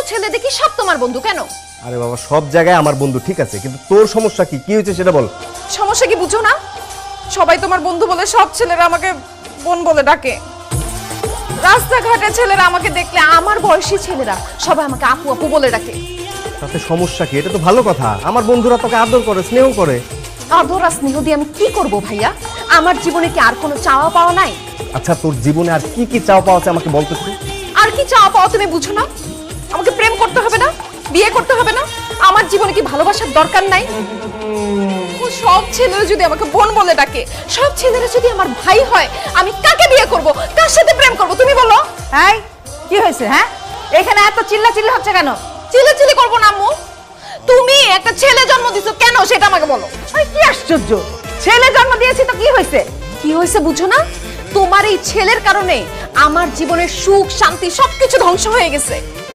ছেলে দেখি সব তোমার বন্ধু কেন? আরে বাবা, সব জায়গায় আমার বন্ধু ঠিক আছে, কিন্তু তোর সমস্যা কি? কি হয়েছে সেটা বল। সমস্যা কি বুঝো না? সবাই তোমার বন্ধু বলে সব ছেলেরা আমাকে বোন বলে ডাকে। রাস্তাঘাটে ছেলেরা আমাকে দেখলে, আমার বয়সী ছেলেরা সবাই আমাকে আপু আপু বলে ডাকে। তাতে সমস্যা কি? এটা তো ভালো কথা, আমার বন্ধুরা তোকে আদর করে, স্নেহ করে। আদর আর স্নেহ দিয়ে আমি কি করব ভাইয়া? আমার জীবনে কি আর কোনো চাওয়া পাওয়া নাই? আচ্ছা, তোর জীবনে আর কি কি চাওয়া পাওয়া আছে আমাকে বলতো তুই। আর কি চাওয়া পাওয়া তুমি বুঝো না? আমাকে প্রেম করতে হবে না, বিয়ে করতে হবে না, আমার জীবনে কি ভালোবাসার দরকার নাই? ও সব ছেলেরা যদি আমাকে বোন বলে ডাকে, সব ছেলেরা যদি আমার ভাই হয়, আমি কাকে বিয়ে করব, কার সাথে প্রেম করব তুমি বলো? এই কি হয়েছে? হ্যাঁ, এখানে এত চিল্লাচিল্লি হচ্ছে কেন? চিল্লাচিল্লি করব না আম্মু। তুমি একটা ছেলে জন্ম দিছো কেন সেটা আমাকে বলো। আরে কি আশ্চর্য, ছেলে জন্ম দিয়েছি তো কি হয়েছে? কি হয়েছে বুঝো না? তোমার এই ছেলের কারণে আমার জীবনের সুখ শান্তি সবকিছু ধ্বংস হয়ে গেছে।